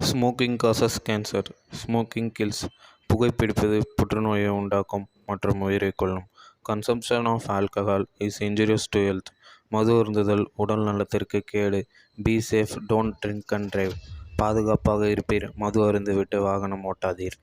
Smoking causes cancer. Smoking kills. புகைப்பிடிப்பது புற்றுநோயை உண்டாக்கும் மற்றும் உயிரை கொல்லும். Consumption of alcohol is injurious to health. மது அருந்துதல் உடல் நலத்திற்கு கேடு. Be safe, don't drink and drive. பாதுகாப்பாக இருப்பீர், மது அருந்துவிட்டு வாகனம் ஓட்டாதீர்.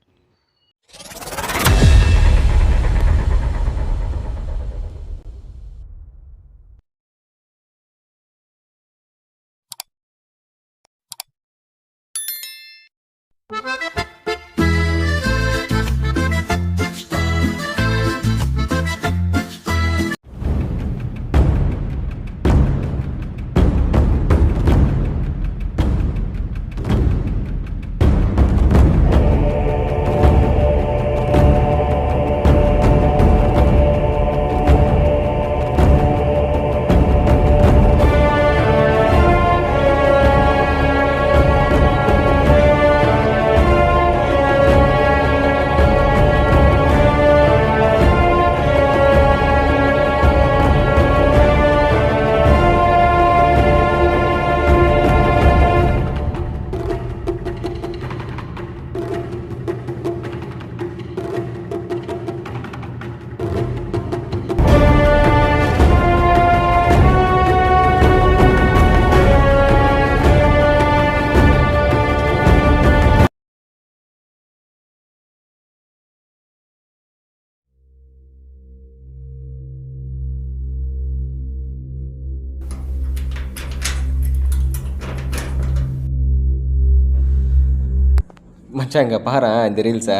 மச்சான் இங்கே பாரு இந்த ரீல்ஸை.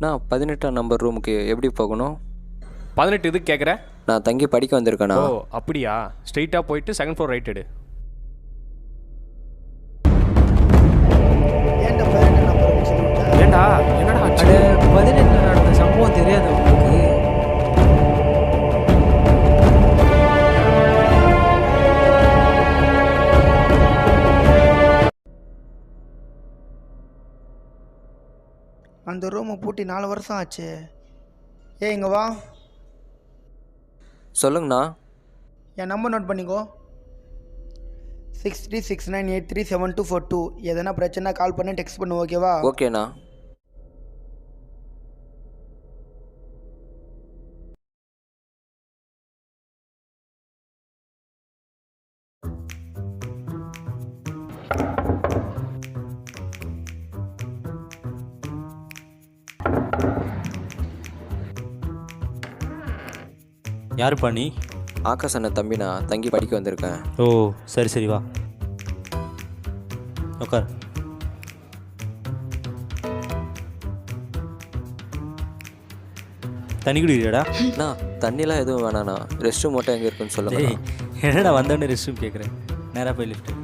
நான் 18ஆம் நம்பர் ரூமுக்கு எப்படி போகணும்? 18 இதுக்கு கேட்குற? நான் தங்கி படிக்க வந்திருக்கேனா? ஓ அப்படியா, ஸ்ட்ரெயிட்டாக போயிட்டு செகண்ட் ஃப்ளோர் ரைட் எடு. ஏண்டா என்னடா ஆச்சு? 18 நடந்த சம்பவம் தெரியாது உங்களுக்கு? அந்த ரூமை பூட்டி 4 வருஷம் ஆச்சு. இங்கே வா. சொல்லுங்கண்ணா. என் நம்பர் நோட் பண்ணிக்கோ. 6369837242. எதனா பிரச்சனை கால் பண்ணி டெக்ஸ்ட் பண்ணு, ஓகேவா? ஓகேண்ணா. யாருப்பா நீ? ஆகாஷ் அண்ணன் தம்பி, நான் தங்கி படிக்க வந்திருக்கேன். ஓ சரி சரி, வா உட்கார். தண்ணி குடிக்கிறியாடா? அண்ணா தண்ணிலாம் எதுவும் வேணாண்ணா, ரெஸ்ட் ரூம் மட்டும் எங்கே இருக்குன்னு சொல்லுங்க. டேய் என்னடா வந்தோடனே ரெஸ்ட் ரூம் கேட்குறேன்? நேராக போய் லிஃப்ட்.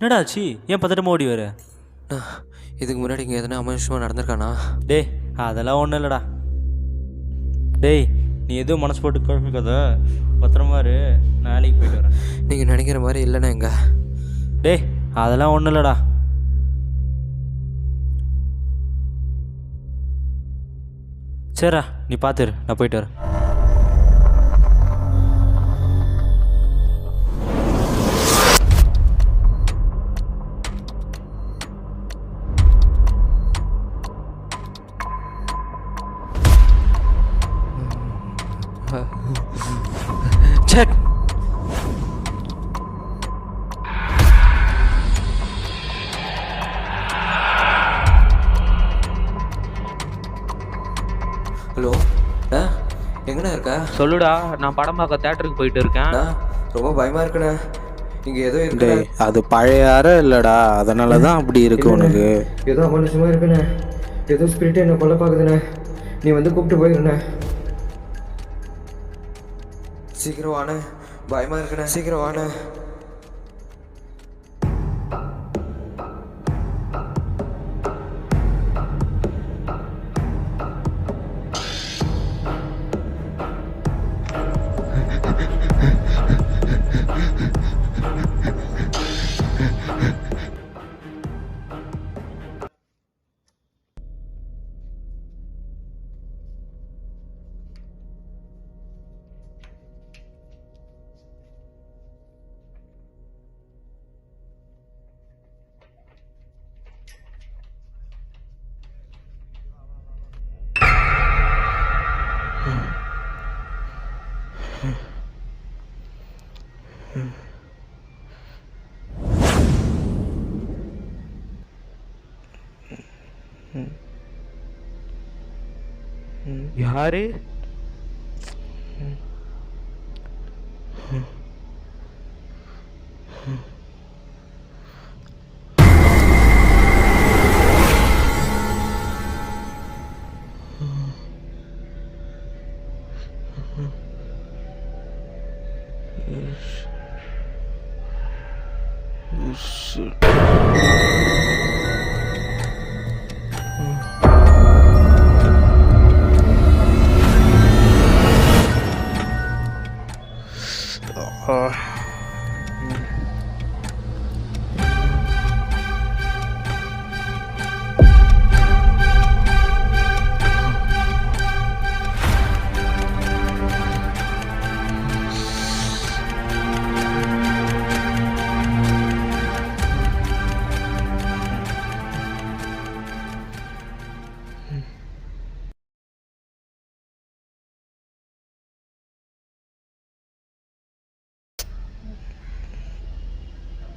என்னடா ஆச்சு? ஏன் பதட்டமா ஓடி வர? இதுக்கு முன்னாடி இங்கே எதனா அமர்ஷமாக நடந்திருக்கானா? டேய் அதெல்லாம் ஒன்றும் இல்லைடா. டேய் நீ எதுவும் மனசு போட்டு குழப்பிக்காத, பத்திரமா இரு, நாளைக்கு போயிட்டு வரேன். நீங்கள் நினைக்கிற மாதிரி இல்லைண்ணா எங்க. டேய் அதெல்லாம் ஒன்றும் இல்லைடா. சரிடா நீ பார்த்துரு, நான் போயிட்டு வரேன். Check. இருக்க? சொல்லுடா, நான் படம் பார்க்க தேட்டருக்கு போயிட்டு இருக்கேன். அண்ணா, ரொம்ப பயமா இருக்குண்ணே. இங்க ஏதோ இருக்கு. டேய் அது பழைய அறை இல்லைடா, அதனால தான் அப்படி இருக்கு உனக்கு. ஏதோ அமானுஷமா இருக்குண்ணே. ஏதோ ஸ்பிரிட் என்ன கொல்ல பாக்குதுண்ணே. நீ வந்து கூப்பிட்டு போயிருண்ணே. சீக்கிரம் வாண்ணே, பயமா இருக்குண்ணே. சீக்கிரம் வாண்ணே. யாரு?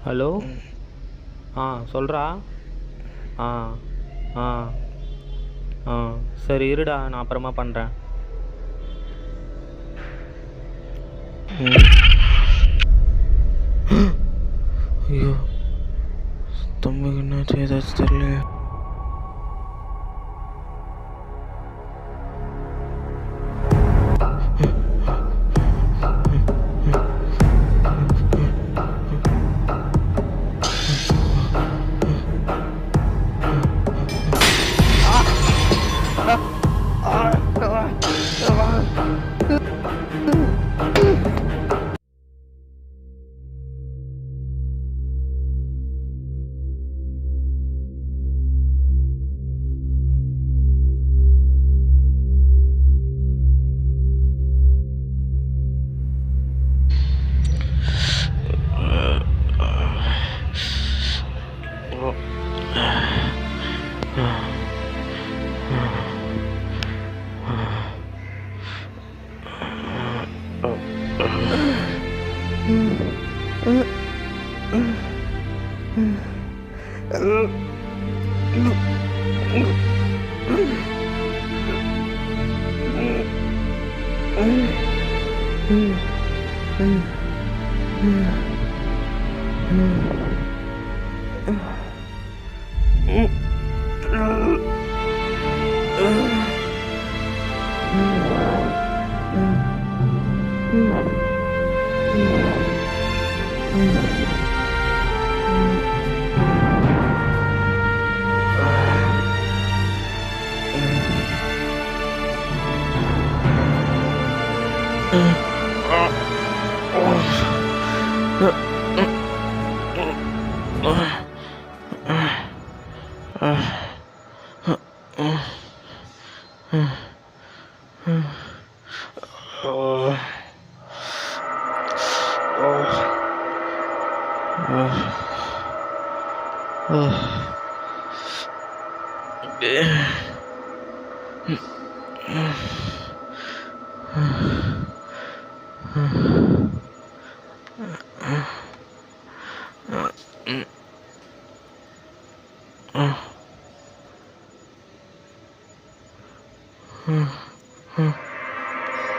ஹலோ? சொல்கிறா. ஆ ஆ ஆ சரி இருடா, நான் அப்புறமா பண்ணுறேன். ஐயோ தம்பிக்கு என்னாச்சு, ஏதாச்சும் தெரியலையே.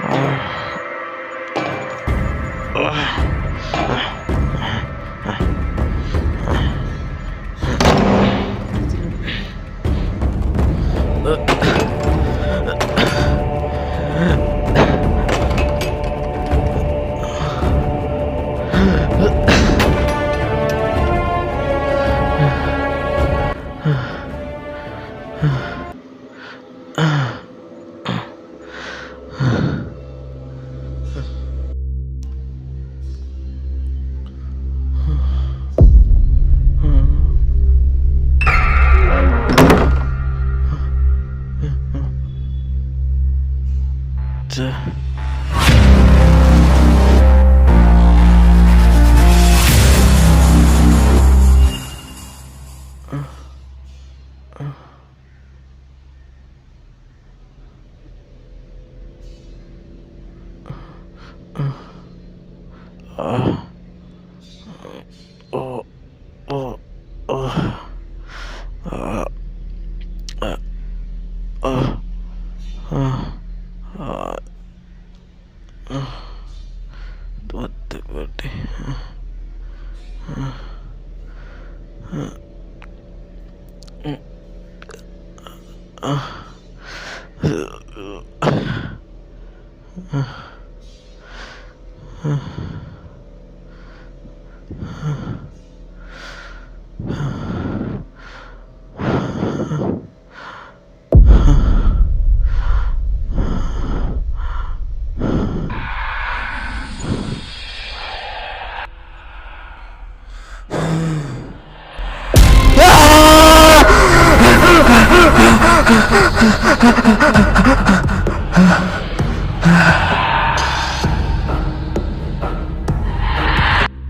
Oh.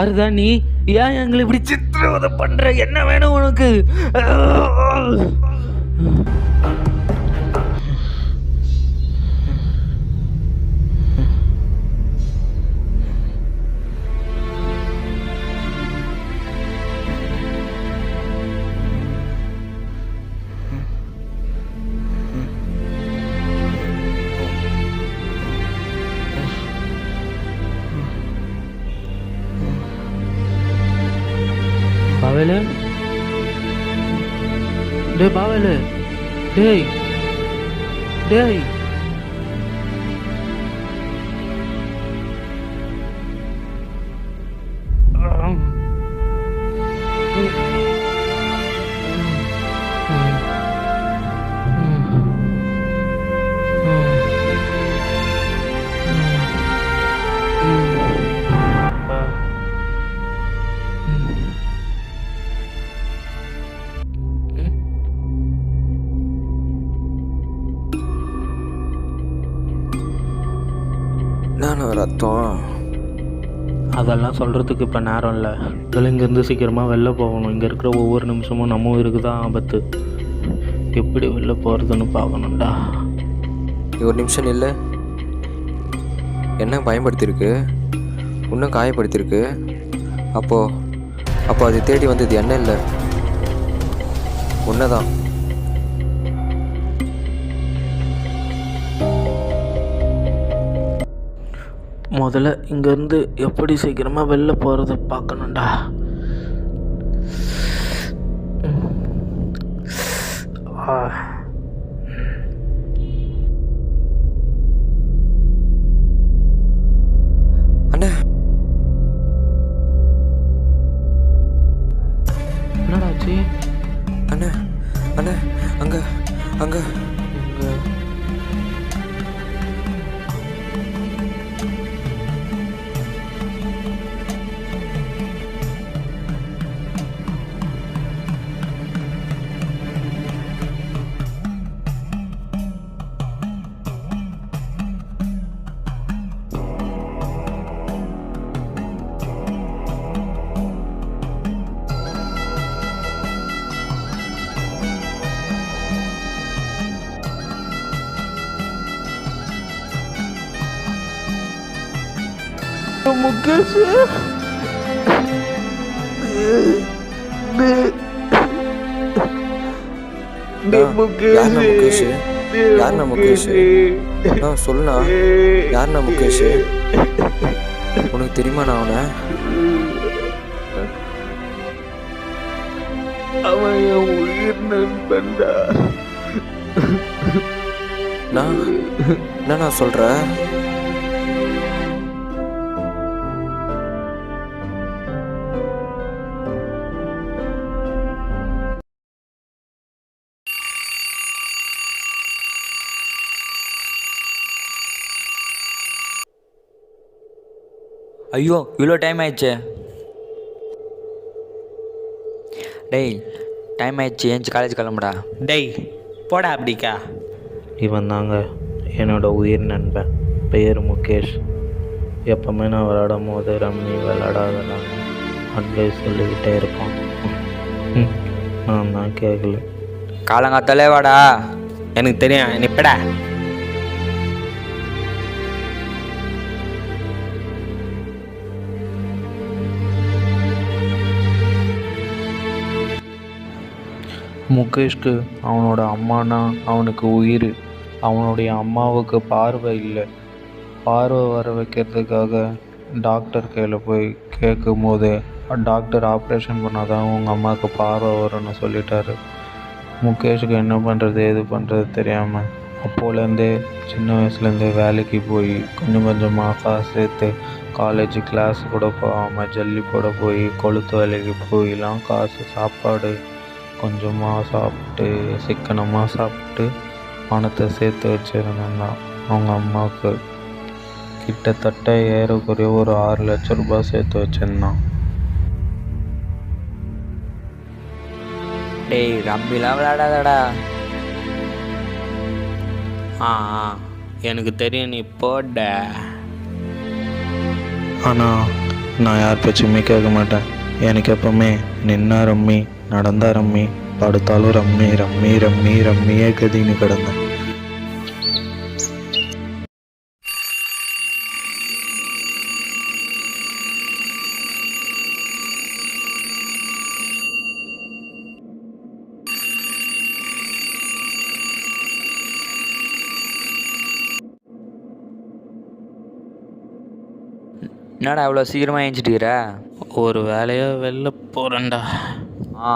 யாருதான் நீ? ஏன் எங்களை இப்படி சித்திரவதை பண்ற? என்ன வேணும் உனக்கு? பாவேலு, டேய் பாவேலு, டேய் டேய் ரத்தம் அதெல்லாம் சொல்கிறதுக்கு இப்போ நேரம் இல்லை. இதில் இங்கேருந்து சீக்கிரமாக வெளில போகணும். இங்கே இருக்கிற ஒவ்வொரு நிமிஷமும் நம்ம உயிருக்கு தான் ஆபத்து. எப்படி வெளில போகிறதுன்னு பார்க்கணும்டா. ஒரு நிமிஷம் இல்லை, என்ன பயன்படுத்தியிருக்கு, இன்னும் காயப்படுத்தியிருக்கு. அப்போ அது தேடி வந்தது என்ன இல்லை, உன்னதான். முதல்ல இங்கேருந்து எப்படி சீக்கிரமாக வெளில போகிறத பார்க்கணும்டா. அண்ணா, என்னடாச்சு? அண்ணா அண்ணா, அங்கே அங்கே முகேஷ், யாருண்ணா முகேஷ்? சொல்லுண்ணா, யாருண்ணா முகேஷ்? உனக்கு தெரியுமா நான் அவனை? அவன் என் உயிர் நண்பன்டா. என்ன சொல்ற? ஐயோ, இவ்வளோ டைம் ஆயிடுச்சு. டேய், டைம் ஆயிடுச்சு, ஏஞ்சி காலேஜ் கிளம்புடா. டேய் போடா அப்படிக்கா. இவன் தாங்க என்னோட உயிர் நண்பன். பேர் முகேஷ். எப்போவுமே நான் விளையாடும் போது ரம்மி விளையாடாதடான்னு அட்வைஸ் சொல்லிக்கிட்டே இருப்பான். நான் தான் கேட்கல. காலங்காத்தாலே வாடா. எனக்கு தெரியும் நிப்படா. முகேஷ்க்கு அவனோட அம்மானா அவனுக்கு உயிர். அவனுடைய அம்மாவுக்கு பார்வை இல்லை. பார்வை வர வைக்கிறதுக்காக டாக்டர் கையில் போய் கேட்கும்போது டாக்டர் ஆப்ரேஷன் பண்ணாதான் உங்கள் அம்மாவுக்கு பார்வை வரும்னு சொல்லிட்டாரு. முகேஷுக்கு என்ன பண்ணுறது ஏது பண்ணுறது தெரியாமல் அப்போலேருந்தே சின்ன வயசுலேருந்தே வேலைக்கு போய் கொஞ்சம் கொஞ்சமாக காசு சேர்த்து காலேஜ் கிளாஸ் கூட போகாமல் ஜல்லி போட போய் கொளுத்து வேலைக்கு போயெல்லாம் காசு சாப்பாடு கொஞ்சமாக சாப்பிட்டு சிக்கனமாக சாப்பிட்டு பணத்தை சேர்த்து வச்சுருந்தாங்க. அவங்க அம்மாவுக்கு கிட்டத்தட்ட ஏறக்குறைய ஒரு 6 லட்சம் ரூபாய் சேர்த்து வச்சுருந்தான். டேய் ரம்பிலாம் விளையாடாதடா. எனக்கு தெரியும் நீ போட. ஆனால் நான் யார் பேச்சுமே கேட்க மாட்டேன். எனக்கு எப்பவுமே நின்னா ரம்மி, நடந்தா ரம்மி, படுத்தாலும் ரம்மி ரம்மி ரம்மி ரம்மியே கதின்னு கிடந்தேன். என்னடா இவ்வளோ சீக்கிரமாக ஏஞ்சிட்டுக்கிற? ஒரு வேலையாக வெளில போகிறேன்டா. ஆ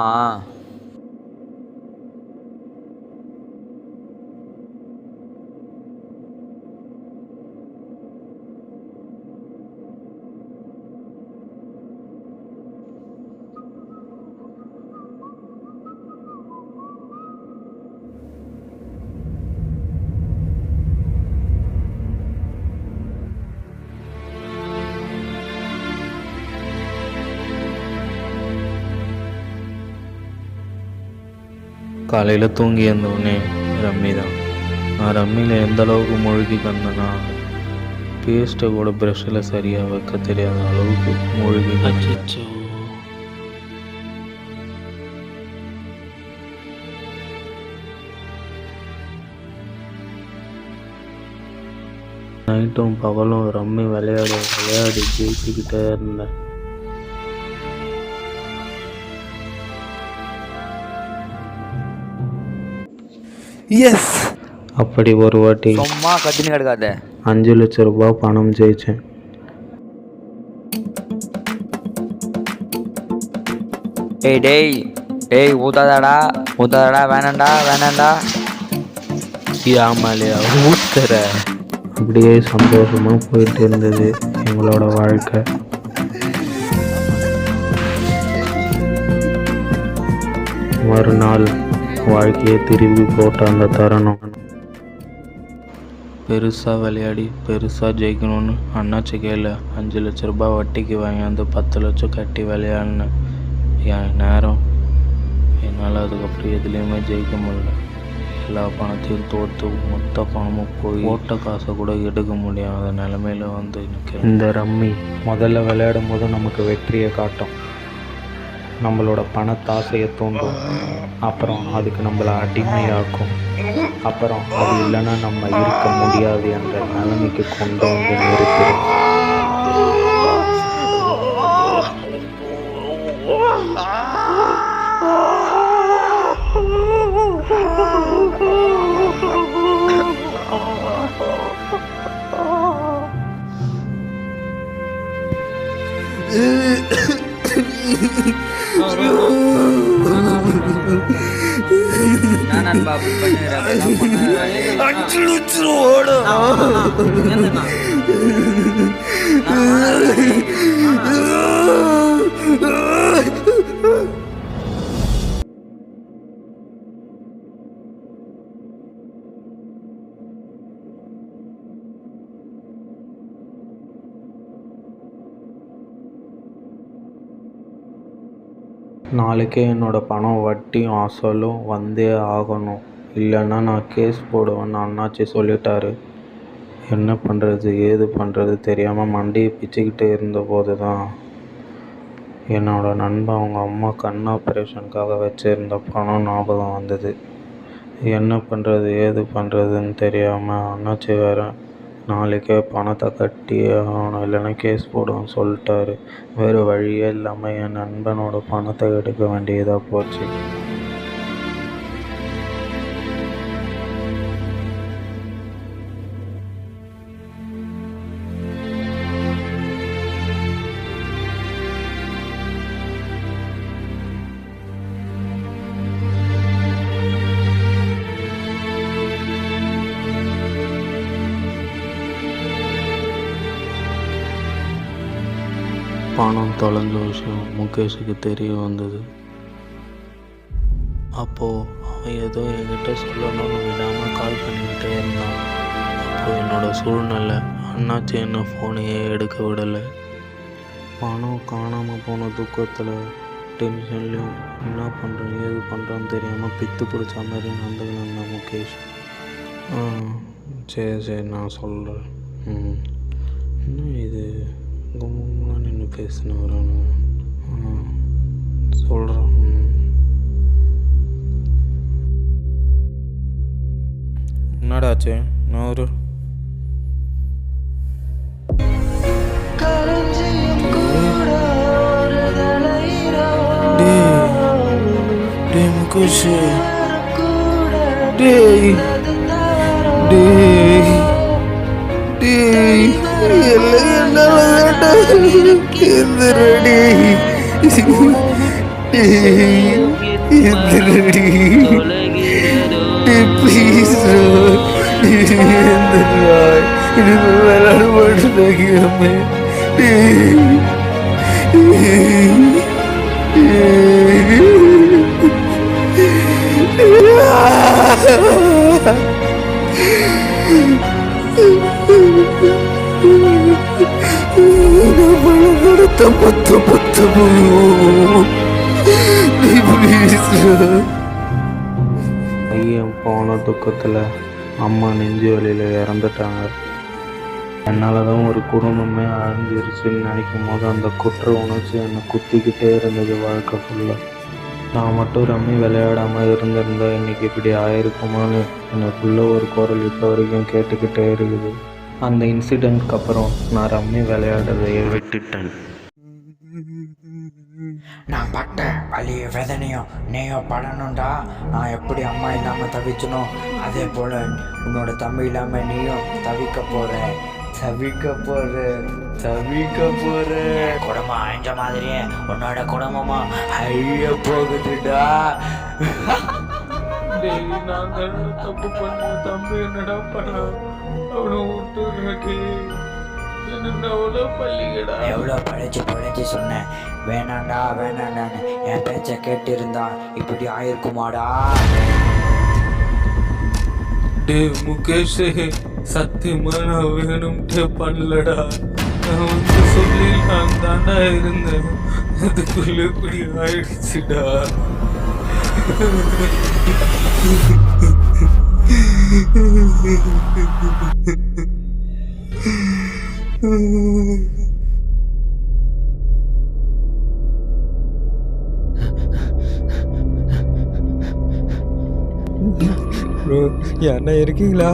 காலையில் தூங்கி இருந்தவுடனே ரம்மி தான். நான் ரம்மியில் எந்த அளவுக்கு மூழ்கி கந்தேன்னா பேஸ்ட்டை கூட ப்ரெஷ்ஷில் சரியாக வைக்க தெரியாத அளவுக்கு மூழ்கி. அச்சோ, நைட்டும் பகலும் ரம்மி விளையாடி ஜெயிச்சுக்கிட்டே இருந்தேன். எஸ். அப்படி ஒரு வாட்டி சும்மா கத்தின்னு கிடக்காத. 5 லட்சம் ரூபாய் பணம் ஜெயித்தேன். டேய் ஊத்தாதாடா வேணாண்டா. ஆமாலையா ஊத்துற. அப்படியே சந்தோஷமாக போயிட்டு இருந்தது எங்களோட வாழ்க்கை. மறுநாள் வாழ்க்கையை திரும்பி போட்ட அந்த தருணம். பெருசாக விளையாடி பெருசாக ஜெயிக்கணும்னு அண்ணாச்சி கையில் 5 லட்சம் ரூபாய் வட்டிக்கு வாங்கியாந்து 10 லட்சம் கட்டி விளையாடினேன். என் நேரம் என்னால் அதுக்கப்புறம் எதுலேயுமே ஜெயிக்க முடியல. எல்லா பணத்தையும் தோற்று மொத்த பணமும் போய் ஓட்ட காசை கூட எடுக்க முடியாத நிலமையில வந்து எனக்கு இந்த ரம்மி முதல்ல விளையாடும் போது நமக்கு வெற்றியை காட்டும், நம்மளோட பணத்தாசையை தூண்டும், அப்புறம் அதுக்கு நம்மளை அடிமையாக்கும், அப்புறம் அது இல்லைன்னா நம்ம இருக்க முடியாது என்ற நிலைமைக்கு கொண்டு வந்து நிறுத்திடும். நான் பாபு நாளைக்கே என்னோடய பணம் வட்டியும் அசலும் வந்தே ஆகணும், இல்லைன்னா நான் கேஸ் போடுவேன்னு அண்ணாச்சி சொல்லிட்டாரு. என்ன பண்ணுறது ஏது பண்ணுறது தெரியாமல் மண்டையை பிச்சுக்கிட்டு இருந்தபோது தான் என்னோட நண்பன் அவங்க அம்மா கண் ஆப்ரேஷனுக்காக வச்சுருந்த பணம் ஞாபகம் வந்தது. என்ன பண்ணுறது ஏது பண்ணுறதுன்னு தெரியாமல் அண்ணாச்சி வேறு நாளைக்கே பணத்தை கட்டி ஆகணும் இல்லைன்னா கேஸ் போடுவோன்னு சொல்லிட்டாரு. வேறு வழியே இல்லாமல் என் நண்பனோட பணத்தை எடுக்க வேண்டியதாக போச்சு. பணம் தொலைஞ்ச விஷயம் முகேஷுக்கு தெரிய வந்தது. அப்போது அவன் ஏதோ என்கிட்ட சொல்லணும்னு விடாமல் கால் பண்ணிக்கிட்டே இருந்தான். அப்போது என்னோடய சூழ்நிலை அண்ணாச்சி என்ன ஃபோனையே எடுக்க விடலை. பணம் காணாமல் போன துக்கத்தில் டென்ஷன்லேயும் என்ன பண்ணுறேன் ஏது பண்ணுறான்னு தெரியாமல் பித்து பிடிச்ச மாதிரி நடந்துக்கிட்டு இருந்தான் முகேஷ். சரி நான் சொல்கிறேன். இன்னும் இது கும்பமாக நின்று பேசினவரானு சொல்கிறேன். என்னடாச்சு நான் ஒரு முகேஷ் பையன் போன துக்கத்தில் அம்மா நெஞ்சு வலியில் இறந்துட்டாங்க. என்னால் தான் ஒரு குடும்பமே அழிஞ்சிருச்சுன்னு நினைக்கும் போது அந்த குற்ற உணர்ச்சி என்னை குத்திக்கிட்டே இருந்தது வாழ்க்கை ஃபுல்லாக. நான் மட்டும் ரம்மி விளையாடாமல் இருந்திருந்தா இன்றைக்கி இப்படி ஆயிருக்குமான்னு எனக்குள்ளே ஒரு குரல் இப்போ வரைக்கும் கேட்டுக்கிட்டே இருக்குது. அந்த இன்சிடெண்ட்க்கு அப்புறம் நான் ரம்மி விளையாடுறதையே விட்டுட்டேன். நான் பட்ட வலிய வேதனையும் நீயும் படணும்டா. நான் எப்படி அம்மா இல்லாமல் தவிச்சனும் அதே போல் உன்னோட தம்பி இல்லாமல் நீயும் தவிக்க போற குடும்பம் அழிஞ்ச மாதிரியே உன்னோட குடும்பமா அழிய போகுதுடா. தப்பு பண்ண தம்பி என்னடா பண்ண அவனை விட்டு எவ்வளோ படிச்சு சொன்னேன் வேணாண்டான்னு என் பேச்சை கேட்டு இருந்தா இப்படி ஆயிருக்குமாடா. டே முகேஷ் சத்தியமா நான் வேணும்ட்டே பண்ணலடா. நான் சொல்லிடலாம் தாண்டா இருந்தேன். அதுக்குள்ள இப்படி ஆயிடுச்சுடா. ப்ரோ யாருன்னா இருக்கீங்களா?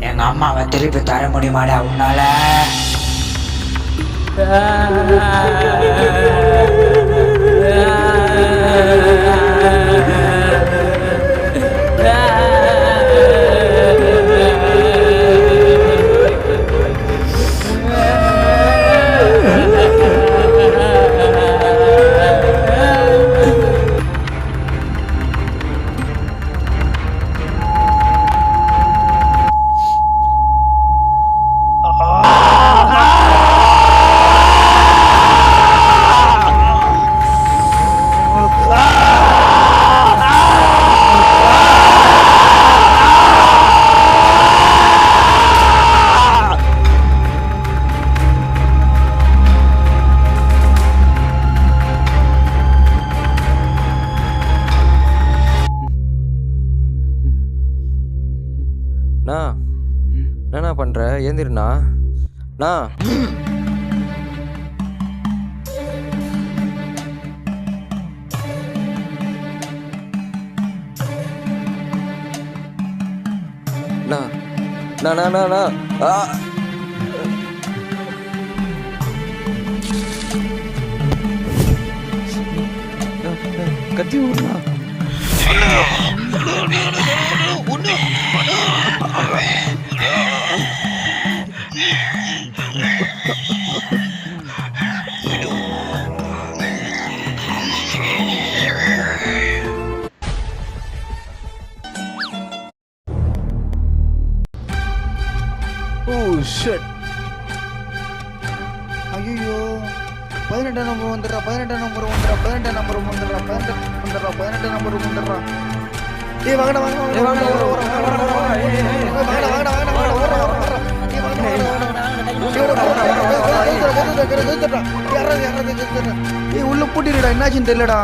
எங்க அம்மாவை திருப்பி தர முடியுமாடா உன்னால? அண்ணா என்னண்ணா பண்ணுற? ஏந்திருண்ணா அண்ணா. அண்ணா. கத்தி விடுண்ணா. ஐயோ 18 நம்பர் வந்துடுறா, 18 நம்பர் வந்துடுறா, 18 நம்பர் வந்துடுறா, 18 நம்பர் வந்துடுறா. ஏய் வாங்கடா வாங்கடா வாங்கடா ஏய் உள்ள பூட்டிடுடா, என்னாச்சுன்னு தெரியலடா.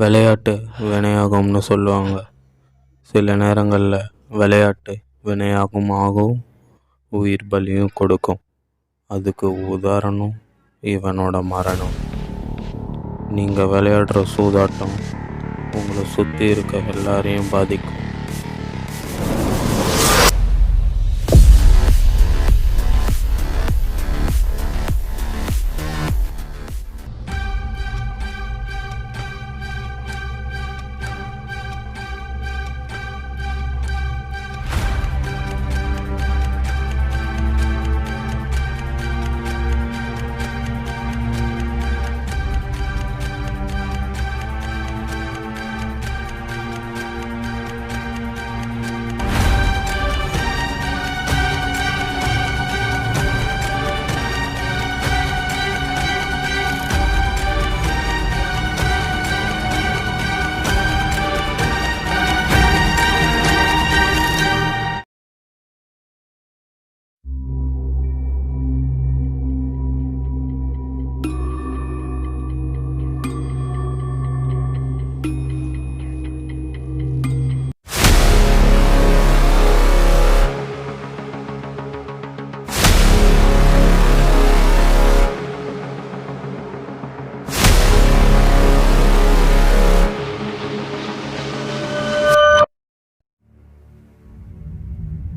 விளையாட்டு வினையாகும்னு சொல்லுவாங்க. சில நேரங்களில் விளையாட்டு வினையாகவும் உயிர் பலியும் கொடுக்கும். அதுக்கு உதாரணம் இவனோட மரணம். நீங்கள் விளையாடுற சூதாட்டம் உங்களை சுற்றி இருக்க எல்லாரையும் பாதிக்கும்.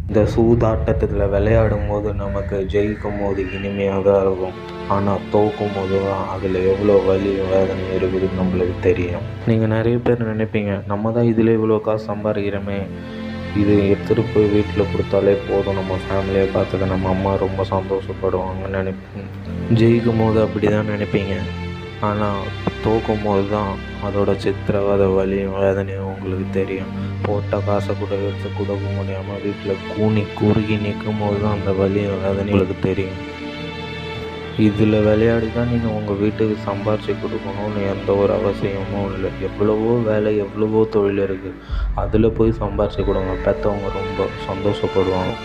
இந்த சூதாட்டத்தில் விளையாடும் போது நமக்கு ஜெயிக்கும் போது இனிமையாக தான் இருக்கும். ஆனால் தோக்கும் போது தான் அதில் எவ்வளோ வலி வேதனை இருக்குதுன்னு நம்மளுக்கு தெரியும். நீங்கள் நிறைய பேர் நினைப்பீங்க, நம்ம தான் இதில் இவ்வளோ காசு சம்பாதிக்கிறோமே, இது எடுத்துகிட்டு போய் வீட்டில் கொடுத்தாலே போதும், நம்ம ஃபேமிலியை பார்த்துக்க நம்ம அம்மா ரொம்ப சந்தோஷப்படுவாங்கன்னு நினைப்பீங்க. ஜெயிக்கும் போது அப்படி தான் நினைப்பீங்க. ஆனால் தோக்கும் போது தான் அதோட சித்திரவதை வலியும் வேதனையும் உங்களுக்கு தெரியும். போட்ட காசை கூட எடுத்து கொடுக்க முடியாமல் வீட்டில் கூனி குறுகி நிற்கும் போது தான் அந்த வலியும் வேதனையும் உங்களுக்கு தெரியும். இதில் விளையாடி தான் நீங்கள் உங்கள் வீட்டுக்கு சம்பாரித்து கொடுக்கணும்னு எந்த ஒரு அவசியமும் இல்லை. எவ்வளவோ வேலை, எவ்வளவோ தொழில் இருக்குது, அதில் போய் சம்பாரித்து கொடுங்க. பெற்றவங்க ரொம்ப சந்தோஷப்படுவாங்க.